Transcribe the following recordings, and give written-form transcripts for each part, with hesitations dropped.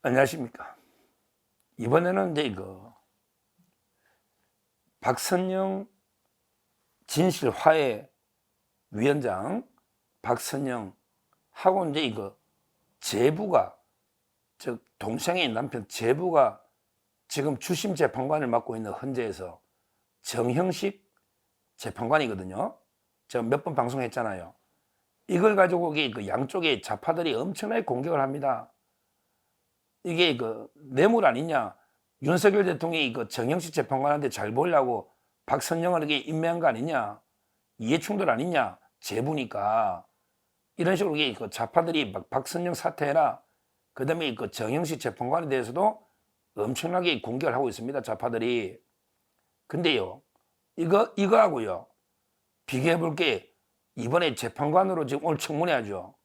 안녕하십니까. 이번에는 이제 박선영 진실화해 위원장 박선영 하고 이제 제부가, 즉 동생의 남편 제부가 지금 주심 재판관을 맡고 있는 헌재에서 정형식 재판관이거든요. 제가 몇 번 방송했잖아요. 이걸 가지고 양쪽의 좌파들이 엄청나게 공격을 합니다. 이게 뇌물 아니냐, 윤석열 대통령이 정형식 재판관한테 잘 보이려고 박선영을 이렇게 임명한 거 아니냐, 이해충돌 아니냐, 제부니까 이런 식으로 좌파들이 막 박선영 사퇴해라, 그 다음에 정형식 재판관에 대해서도 엄청나게 공격을 하고 있습니다, 좌파들이. 근데요, 이거하고요 비교해 볼 게, 이번에 재판관으로 지금 오늘 청문회 하죠,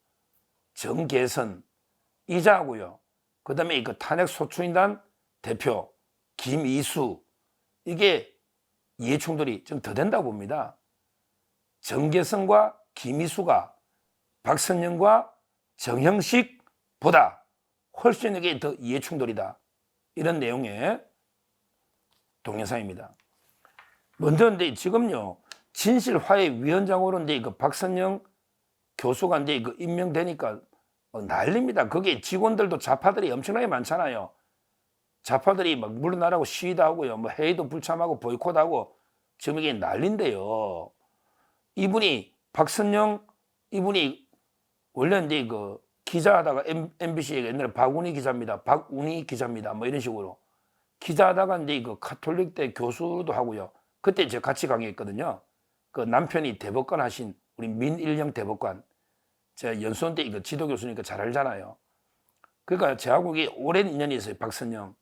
정계선 이자하고요, 그 다음에 탄핵 소추인단 대표 김이수, 이게 이해충돌이 좀 더 된다고 봅니다. 정계선과 김이수가 박선영과 정형식보다 훨씬 이게 더 이해충돌이다, 이런 내용의 동영상입니다. 먼저 근데 지금요 진실화해위원장으로 이제 박선영 교수가 이제 임명되니까 난립니다. 거기에 직원들도 좌파들이 엄청나게 많잖아요. 좌파들이 막 물러나라고 시위도 하고요, 뭐 회의도 불참하고 보이콧하고 지금 이게 난린데요. 이분이 박선영, 이분이 원래 이제 기자하다가 MBC에 옛날에 박운희 기자입니다, 박운희 기자입니다, 뭐 이런 식으로 기자하다가 이제 카톨릭대 교수도 하고요. 그때 제가 같이 강의했거든요. 그 남편이 대법관 하신 우리 민일영 대법관, 제가 연수원 때 지도 교수니까 잘 알잖아요. 그러니까 저하고 이게 오랜 인연이 있어요. 박선영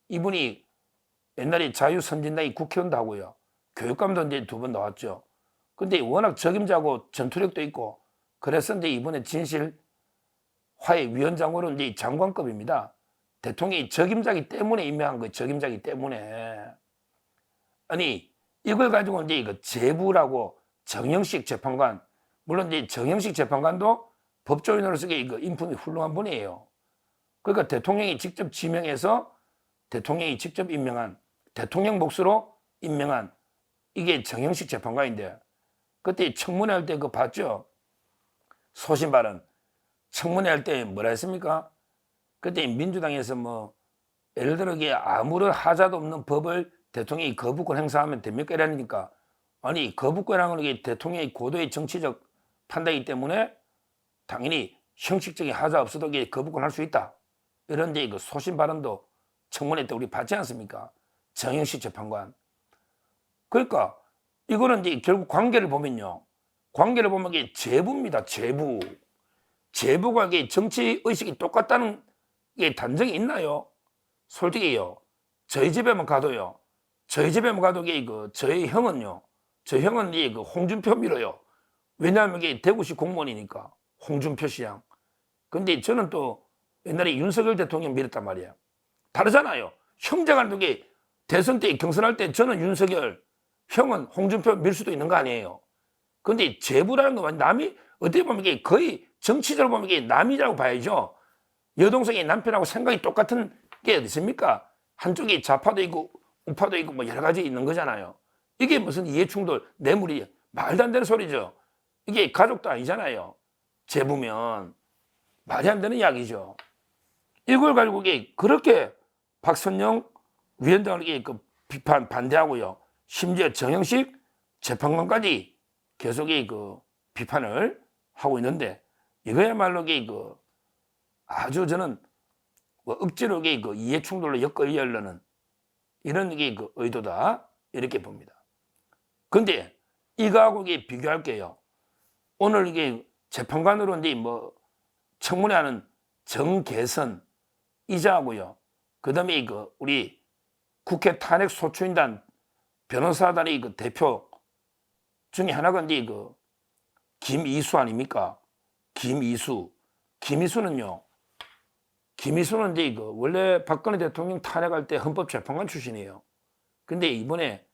이분이 옛날에 자유선진당의 국회의원도 하고요, 교육감도 이제 2번 나왔죠. 근데 워낙 적임자고 전투력도 있고 그래서 이제 이번에 진실화해위원장으로 이제 장관급입니다. 대통령이 적임자기 때문에 임명한 거예요. 적임자기 때문에. 아니 이걸 가지고 이제 제부라고 정형식 재판관, 물론 이제 정형식 재판관도 법조인으로서 인품이 훌륭한 분이에요. 그러니까 대통령이 직접 지명해서 대통령이 직접 임명한, 대통령 몫으로 임명한 이게 정형식 재판관인데, 그때 청문회 할 때 그거 봤죠? 소신 발언. 청문회 할 때 뭐라 했습니까? 그때 민주당에서 뭐 예를 들어 아무런 하자도 없는 법을 대통령이 거부권 행사하면 됩니까? 이러니까, 아니 거부권이라는 게 대통령의 고도의 정치적 판단이기 때문에 당연히 형식적인 하자 없어도 거부권 할 수 있다, 이런 이제 소신 발언도 청문회 때 우리 봤지 않습니까? 정형식 재판관. 그러니까 이거는 이제 결국 관계를 보면요, 관계를 보면 이게 제부입니다. 제부. 제부가 정치 의식이 똑같다는 게 단정이 있나요? 솔직히요, 저희 집에만 가도요, 저희 집에만 가도 저희 형은요, 저 형은 홍준표 밀어요. 왜냐하면 대구시 공무원이니까 홍준표 시장. 근데 저는 또 옛날에 윤석열 대통령 밀었단 말이에요. 다르잖아요. 형제간에 대선 때 경선할 때 저는 윤석열, 형은 홍준표 밀 수도 있는 거 아니에요. 근데 제부라는 건 남이 어떻게 보면 거의 정치적으로 보면 남이라고 봐야죠. 여동생이 남편하고 생각이 똑같은 게 어디 있습니까? 한쪽이 좌파도 있고 우파도 있고 뭐 여러 가지 있는 거잖아요. 이게 무슨 이해충돌, 뇌물이 말도 안 되는 소리죠. 이게 가족도 아니잖아요. 제부면 말이 안 되는 이야기죠. 이걸 가지고 그렇게 박선영 위원장을 비판, 반대하고요, 심지어 정형식 재판관까지 계속 비판을 하고 있는데, 이거야말로 아주 저는 억지로 이해충돌로 엮으려는 이런 의도다, 이렇게 봅니다. 근데 이거하고 비교할게요. 오늘 재판관으로 이제 뭐 청문회하는 정계선 이자하고요, 그 다음에 우리 국회 탄핵 소추인단 변호사단의 대표 중에 하나가 이제 김이수 아닙니까? 김이수는요, 김이수는 이제 원래 박근혜 대통령 탄핵할 때 헌법재판관 출신이에요. 근데 이번에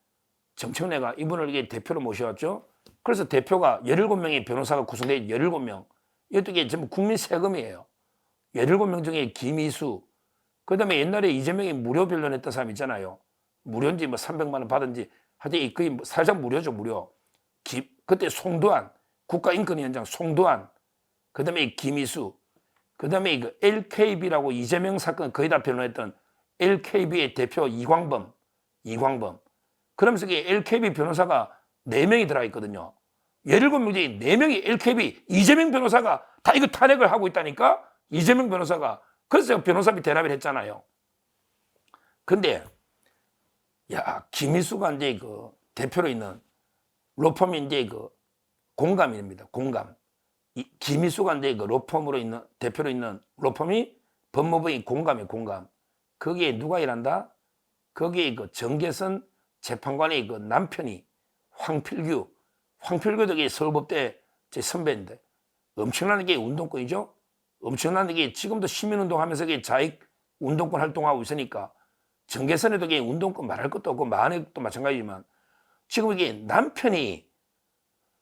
정청래가 이분을 대표로 모셔왔죠. 그래서 대표가 17명의 변호사가 구성돼 17명. 이것도 전부 국민 세금이에요. 17명 중에 김이수, 그다음에 옛날에 이재명이 무료 변론했던 사람 있잖아요. 무료인지 뭐 300만 원 받은지 하여튼 거의 뭐 살짝 무료죠, 무료. 그때 송도한 국가인권위원장 송도한, 그다음에 김희수, 그다음에 그 LKB라고 이재명 사건 거의 다 변론했던 LKB의 대표 이광범. 그러면서 LKB 변호사가 4명이 들어가 있거든요. 17명 중에 4명이 LKB 이재명 변호사가 다 이거 탄핵을 하고 있다니까? 이재명 변호사가. 그래서 제가 변호사비 대납을 했잖아요. 근데 야, 김희수가 이제 그 대표로 있는 로펌이 이제 그 공감입니다. 공감. 김희수가 이제 그 로펌으로 있는 대표로 있는 로펌이 법무부의 공감이에요. 공감. 거기에 누가 일한다? 거기에 그 정계선 재판관의 그 남편이 황필규도 서울법대 제 선배인데 엄청나게 게 운동권이죠. 엄청나게 게 지금도 시민운동하면서 자익 운동권 활동하고 있으니까 정계선에도 게 운동권 말할 것도 없고 마흔에도 마찬가지지만 지금 이게 남편이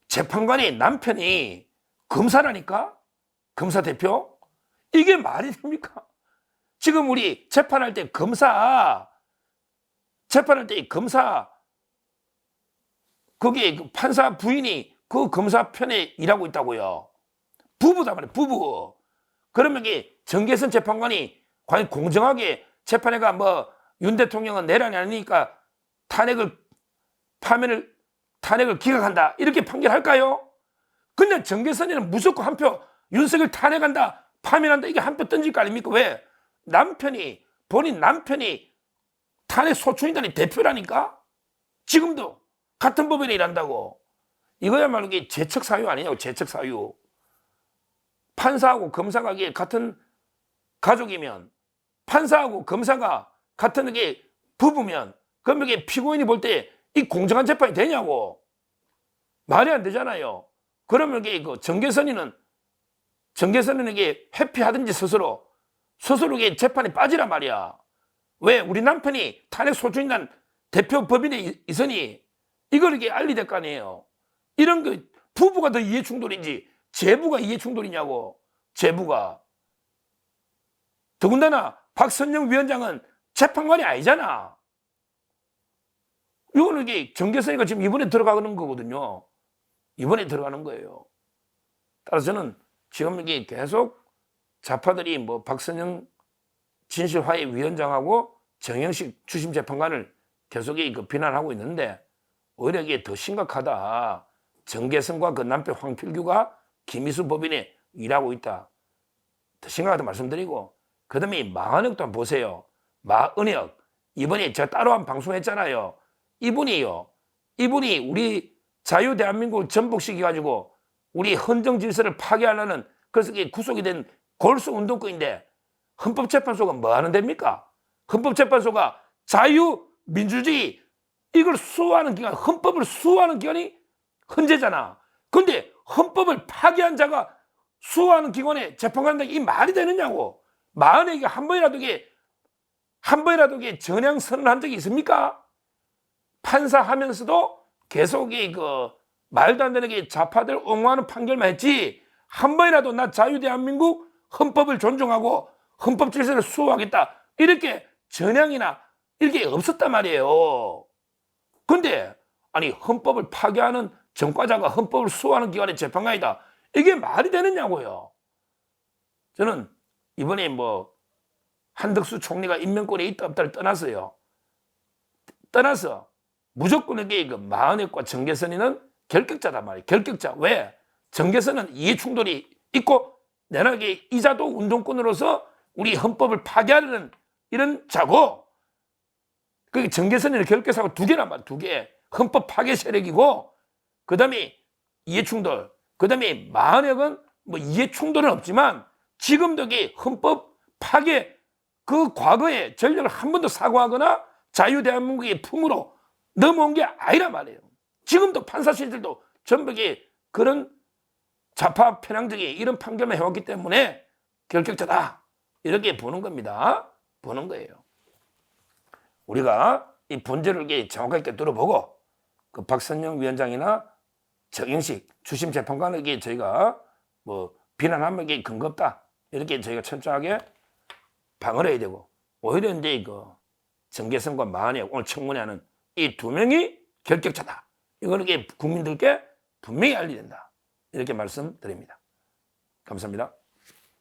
재판관의 남편이 검사라니까? 검사 대표? 이게 말이 됩니까? 지금 우리 재판할 때 거기에 그 판사 부인이 그 검사 편에 일하고 있다고요. 부부다 말이에요. 부부. 그러면 이게 정계선 재판관이 과연 공정하게 재판회가 뭐 윤 대통령은 내란이 아니니까 탄핵을 기각한다 이렇게 판결할까요? 근데 정계선에는 무조건 한 표 윤석열 탄핵한다 파면한다 이게 한 표 던질 거 아닙니까? 왜? 본인 남편이 탄핵 소추인단의 대표라니까? 지금도 같은 법원에 일한다고. 이거야말로 이게 재척 사유 아니냐고. 재척 사유. 판사하고 검사가 이게 같은 가족이면, 판사하고 검사가 같은 게 부부면, 그럼 이게 피고인이 볼 때 이 공정한 재판이 되냐고. 말이 안 되잖아요. 그러면 이게 그 정계선이는 이게 회피하든지 스스로 이게 재판에 빠지란 말이야. 왜? 우리 남편이 탄핵 소추인단 대표 법인에 있으니 이걸 이렇게 알리될 거 아니에요. 이런 그 부부가 더 이해 충돌인지 제부가 이해 충돌이냐고. 제부가. 더군다나 박선영 위원장은 재판관이 아니잖아. 이거는 이게 정계선이가 지금 이번에 들어가는 거거든요. 이번에 들어가는 거예요. 따라서 저는 지금 이게 계속 좌파들이 뭐 박선영 진실화해 위원장하고 정영식 주심 재판관을 계속 비난하고 있는데 오히려 이게 더 심각하다. 정계선과 그 남편 황필규가 김희수 법인에 일하고 있다. 더 심각하다 말씀드리고, 그 다음에 마은혁도 한번 보세요. 마은혁. 이번에 제가 따로 한 방송했잖아요. 이분이 우리 자유대한민국을 전복시켜가지고 우리 헌정 질서를 파괴하려는, 그래서 구속이 된 골수 운동권인데 헌법재판소가 뭐 하는 데입니까? 헌법재판소가 자유민주주의 이걸 수호하는 기관, 헌법을 수호하는 기관이 헌재잖아. 근데 헌법을 파괴한 자가 수호하는 기관에 재판관한다, 이 말이 되느냐고. 마흔에게 한 번이라도 전향 선언한 적이 있습니까? 판사하면서도 계속 그 말도 안 되는 게 좌파들 옹호하는 판결만 했지, 한 번이라도 나 자유대한민국 헌법을 존중하고 헌법 질서를 수호하겠다 이렇게 전향이나 이렇게 없었단 말이에요. 근데 아니 헌법을 파괴하는 전과자가 헌법을 수호하는 기관의 재판관이다, 이게 말이 되느냐고요. 저는 이번에 뭐 한덕수 총리가 임명권에 있다 없다를 떠나서 무조건 이게 그 마은혁과 정계선이는 결격자단 말이에요. 결격자. 왜? 정계선은 이해충돌이 있고 내가 이자도 운동권으로서 우리 헌법을 파괴하려는 이런 자고, 그 정계선이는 결격사고 두 개란 말이에요. 두 개. 헌법 파괴 세력이고, 그 다음에 이해충돌. 그 다음에 마은혁은 뭐 이해충돌은 없지만 지금도 이게 헌법 파괴 그 과거에 전력을 한 번도 사과하거나 자유대한민국의 품으로 넘어온 게 아니란 말이에요. 지금도 판사실들도 전부 그런 좌파 편향적인 이런 판결만 해왔기 때문에 결격자다 이렇게 보는 겁니다. 보는 거예요. 우리가 이 본질을 정확하게 뚫어보고 그 박선영 위원장이나 정영식 주심 재판관에게 저희가 뭐 비난하면 게 근거 없다 이렇게 저희가 철저하게 방어를 해야 되고, 오히려 이제 이거 정계성과 마한혁 오늘 청문회하는 이 두 명이 결격자다. 이거는 국민들께 분명히 알려야 된다. 이렇게 말씀드립니다. 감사합니다.